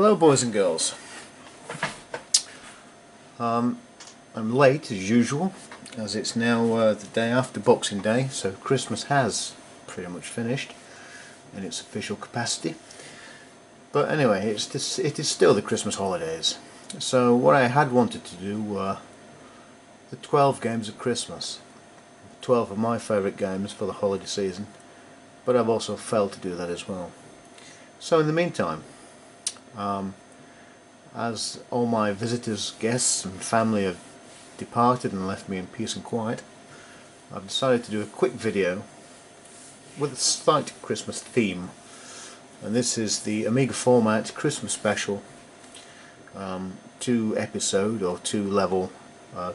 Hello boys and girls. I'm late as usual, as it's now the day after Boxing Day, so Christmas has pretty much finished in its official capacity. But anyway, it is still the Christmas holidays. So what I had wanted to do were the 12 games of Christmas. 12 of my favourite games for the holiday season, but I've also failed to do that as well. So in the meantime, as all my visitors, guests and family have departed and left me in peace and quiet, I've decided to do a quick video with a slight Christmas theme, and this is the Amiga format Christmas special, 2 episode or 2 level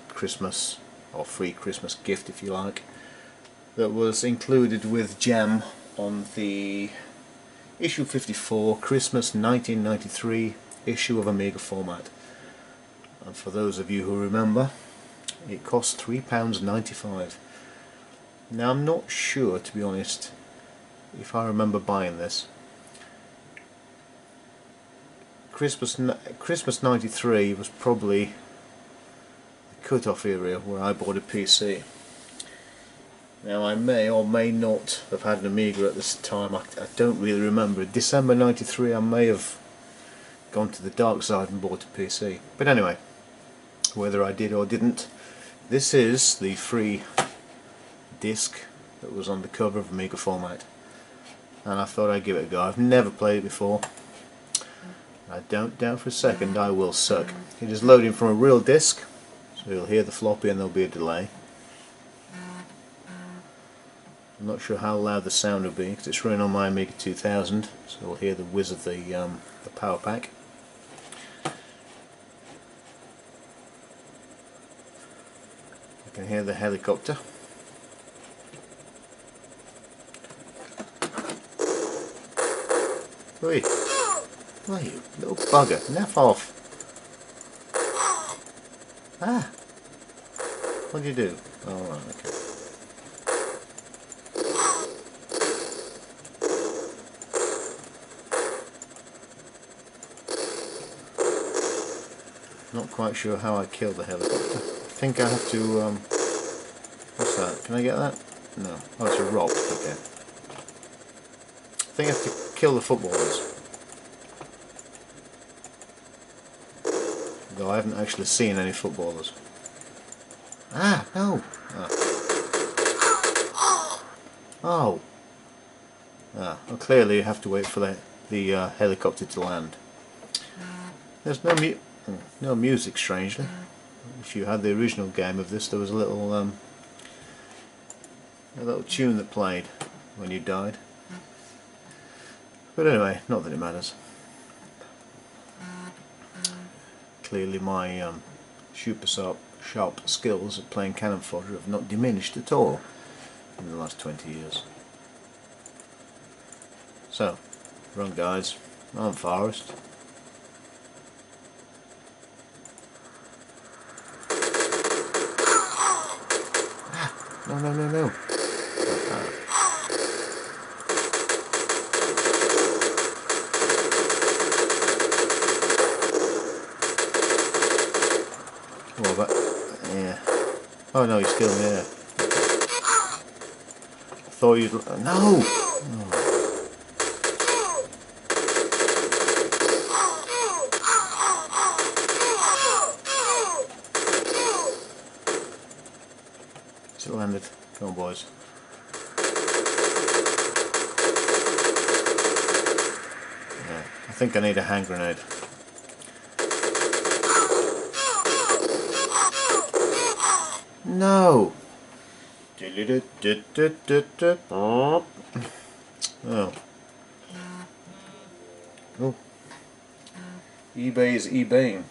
Christmas or free Christmas gift if you like, that was included with Gem on the issue 54 Christmas 1993 issue of Amiga format. And for those of you who remember, it cost £3.95. Now I'm not sure, to be honest, if I remember buying this. Christmas 93 was probably the cut-off area where I bought a PC. Now I may or may not have had an Amiga at this time. I don't really remember. December 93 I may have gone to the dark side and bought a PC. But anyway, whether I did or didn't, this is the free disc that was on the cover of Amiga format, and I thought I'd give it a go. I've never played it before. I don't doubt for a second I will suck. It is loading from a real disc, so you'll hear the floppy and there'll be a delay. I'm not sure how loud the sound will be because it's running on my Amiga 2000, so we'll hear the whiz of the power pack. I can hear the helicopter. Oi! Oh, you little bugger, naff off! Ah! What do you do? Oh, right, okay. Not quite sure how I killed the helicopter. I think I have to, what's that? Can I get that? No. Oh, it's a rock. Okay. I think I have to kill the footballers. Though I haven't actually seen any footballers. Ah, no! Ah. Oh! Ah, well, clearly you have to wait for the helicopter to land. There's no music, strangely. If you had the original game of this, there was a little tune that played when you died. But anyway, not that it matters. Clearly my super sharp skills at playing cannon fodder have not diminished at all in the last 20 years. So, run guys, on Forest. No. Well, but yeah. Oh no, he's still in the air. I thought you'd. No! Oh. It's landed. Come on, boys. Yeah, I think I need a hand grenade. No! Oh. Oh. eBay is eBaying.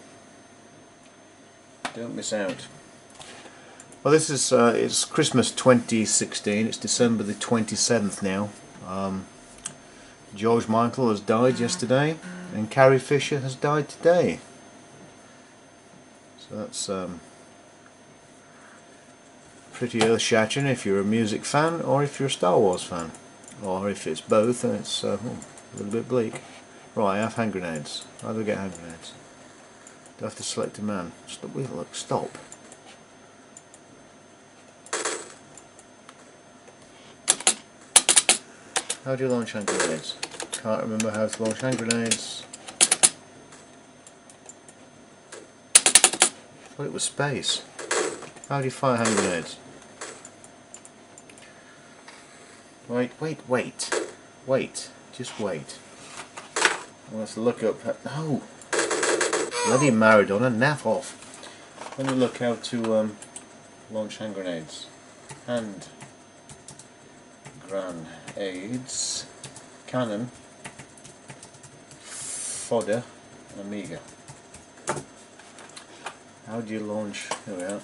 Don't miss out. Well, this is it's Christmas 2016. It's December the 27th now. George Michael has died yesterday, and Carrie Fisher has died today. So that's pretty earth-shattering if you're a music fan or if you're a Star Wars fan, or if it's both, then it's a little bit bleak. Right, I have hand grenades. How do I get hand grenades? Do I have to select a man? Stop, look, stop. How do you launch hand grenades? Can't remember how to launch hand grenades. I thought it was space. How do you fire hand grenades? Wait. Just wait. I want to look up. No! Bloody Maradona, naff off. Let me look how to launch hand grenades. Hand grenades. Cannon. Fodder. Amiga. How do you launch? Here we are.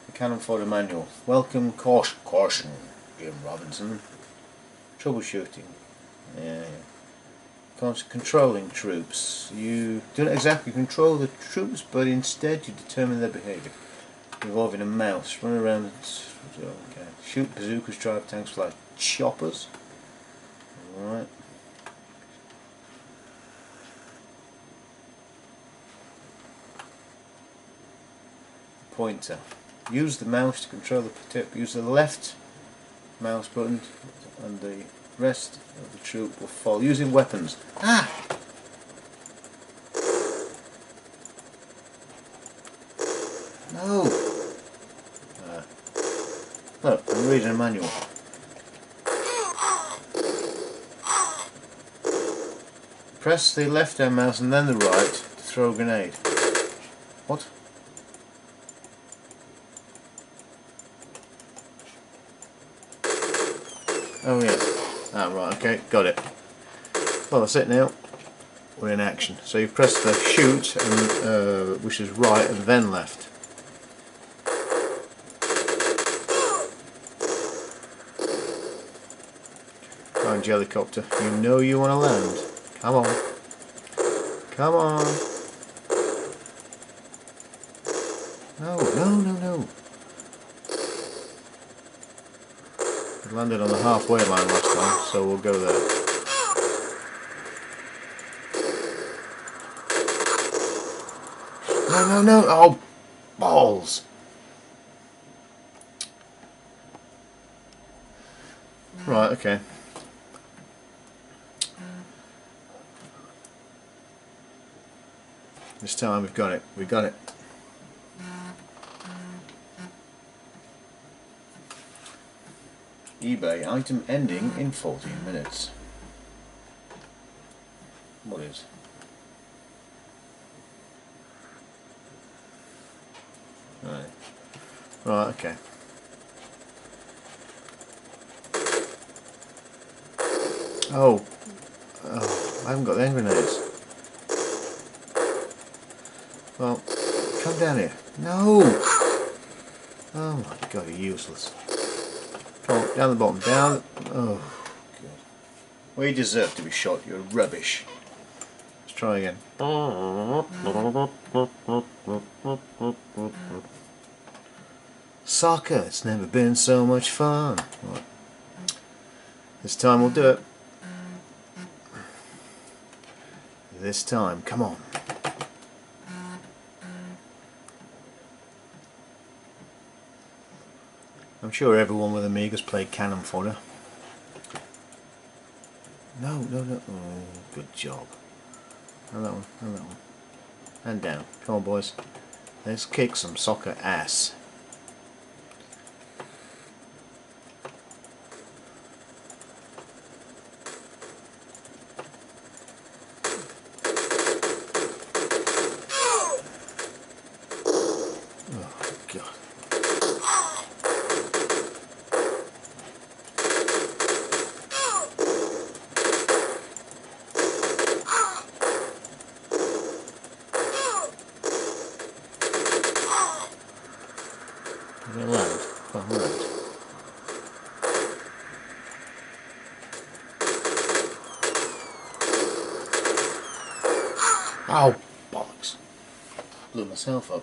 The cannon fodder manual. Welcome, caution, Jim Robinson. Troubleshooting. Yeah. Controlling troops. You don't exactly control the troops, but instead you determine their behaviour. Involving a mouse. Run around. Okay. Shoot bazookas, drive tanks, fly choppers. Alright. Pointer. Use the mouse to control the tip. Use the left mouse button and the rest of the troop will fall. Using weapons. Ah! No! Look, I'm reading a manual. Press the left hand mouse and then the right to throw a grenade. What? Oh yeah. Ah right, okay, got it. Well, that's it now. We're in action. So you press the shoot, and, which is right, and then left. Find helicopter. You know you want to land. Come on. Come on. No. We landed on the halfway line last time, so we'll go there. No. Oh, balls. Right, okay. This time we've got it. We got it. eBay item ending in 14 minutes. What is? Right, okay. Oh, I haven't got the hand grenades. Well, come down here. No! Oh my god, you're useless. Come on, down the bottom, down. Oh, god. Well, you deserve to be shot, you're rubbish. Let's try again. Soccer, it's never been so much fun. Right. This time we'll do it. This time, come on. I'm sure everyone with Amigas played cannon fodder. No. Oh, good job. And that one. And down. Come on, boys. Let's kick some soccer ass. Land. Come on, land. Ow! Bollocks. Blew myself up.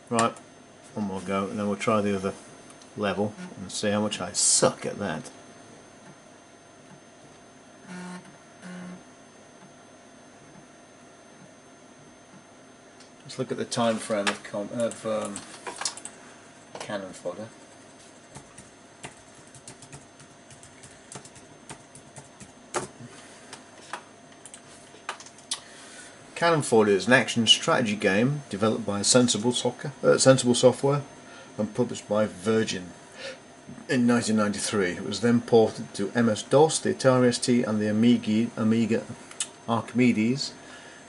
Right, one more go, and then we'll try the other level and see how much I suck at that. Let's look at the time frame of cannon fodder. Cannon Fodder is an action strategy game developed by Sensible Software and published by Virgin in 1993. It was then ported to MS-DOS, the Atari ST and the Amiga Archimedes,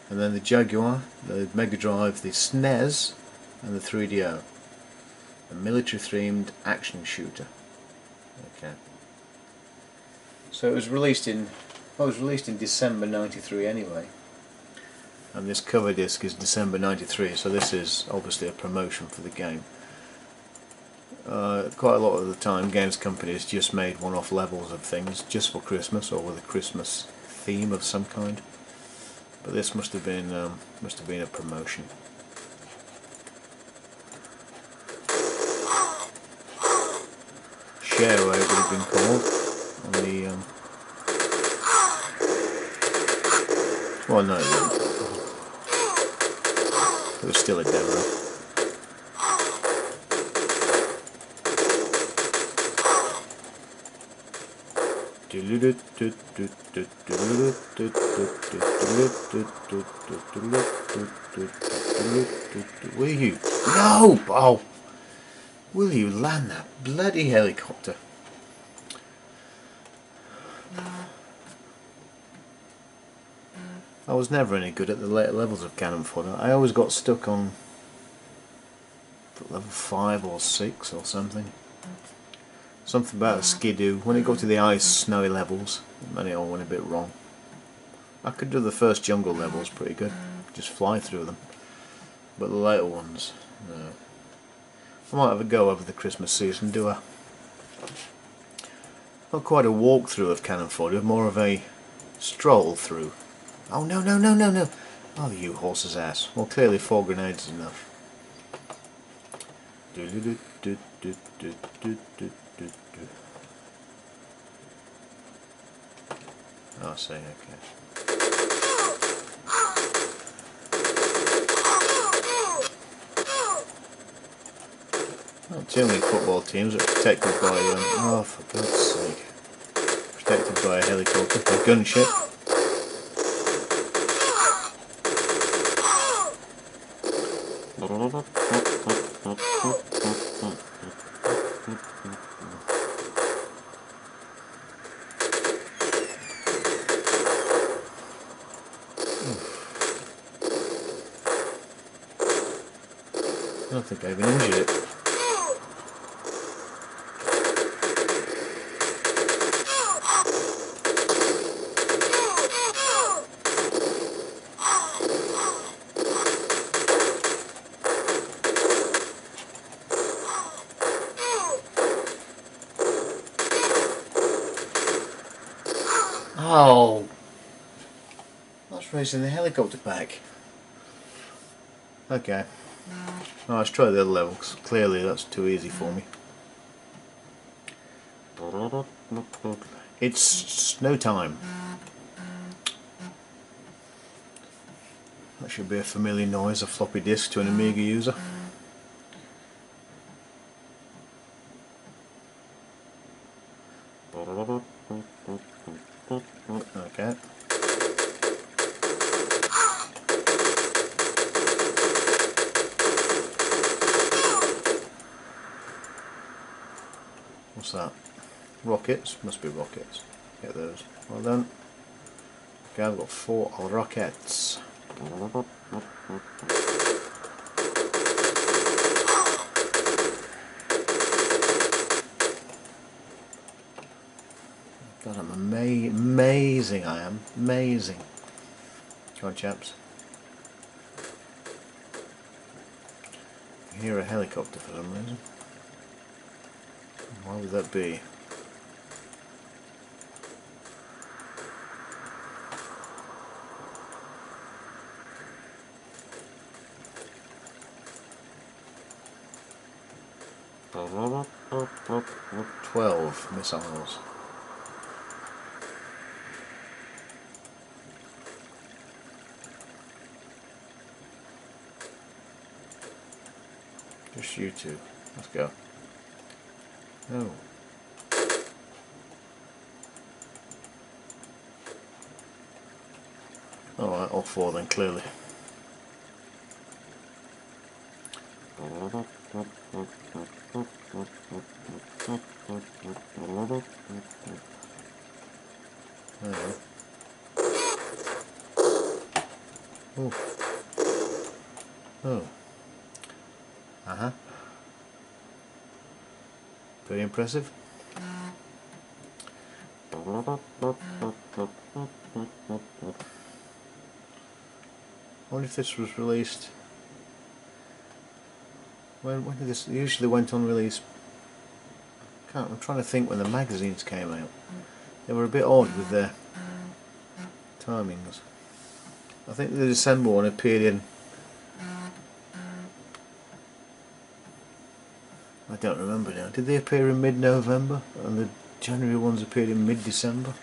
and then the Jaguar, the Mega Drive, the SNES and the 3DO. A military themed action shooter. Okay. So it was released in December 93 anyway. And this cover disc is December 93, so this is obviously a promotion for the game. Quite a lot of the time games companies just made one-off levels of things just for Christmas or with a Christmas theme of some kind. But this must have been a promotion. Shareway it would have been called on the well, no, it wasn't. It was still a demo. Will you? No! Oh! Will you land that bloody helicopter? I was never any good at the later levels of Cannon Fodder. I always got stuck on level 5 or 6 or something. Something about a skidoo. When it got to the ice, snowy levels, then it all went a bit wrong. I could do the first jungle levels pretty good, just fly through them. But the later ones, no. I might have a go over the Christmas season, not quite a walkthrough of Cannon Fodder, more of a stroll through. Oh no no no no no! Oh, you horse's ass. Well, clearly 4 grenades is enough. Oh, I see, okay. Not too many football teams are protected by, oh, for God's sake. Protected by a helicopter, a gunship. I don't think I even injured it. Oh! That's racing the helicopter back. Okay. Oh, let's try the other level, because clearly that's too easy for me. It's snow time. That should be a familiar noise, a floppy disk to an Amiga user. Okay. What's that? Rockets? Must be rockets. Get those. Well done. Okay, I've got 4 rockets. God, I'm amazing, I am. Amazing. Come on, chaps. I hear a helicopter for some reason. Why would that be? 12 missiles. Just you two. Let's go. Oh. Alright, all four then, clearly. Oh. Oh. Uh-huh. Pretty impressive. I wonder if this was released. When did this? It usually went on release. I'm trying to think when the magazines came out. They were a bit odd with their timings. I think the December one appeared in. I don't remember now. Did they appear in mid-November? And the January ones appeared in mid-December?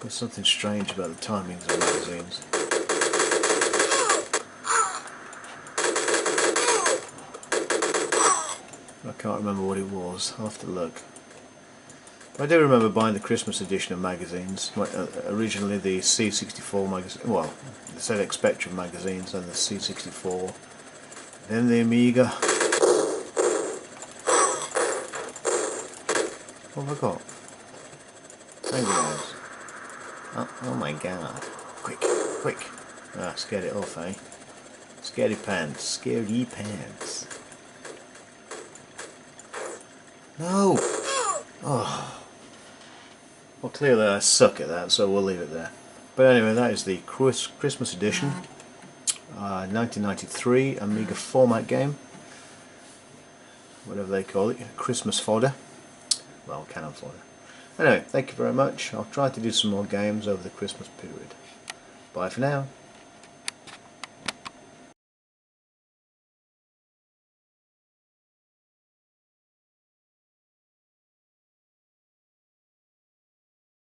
There's something strange about the timings of magazines. I can't remember what it was. I'll have to look. I do remember buying the Christmas edition of magazines. Originally the C64 magazine, well, the ZX Spectrum magazines, and the C64. Then the Amiga. What have I got? Magazines. Oh my god. Quick, quick. Ah, scared it off, eh? Scaredy pants. Scaredy pants. No! Oh. Well, clearly I suck at that, so we'll leave it there. But anyway, that is the Christmas edition. 1993 Amiga format game. Whatever they call it. Christmas fodder. Well, cannon fodder. Anyway, thank you very much. I'll try to do some more games over the Christmas period. Bye for now.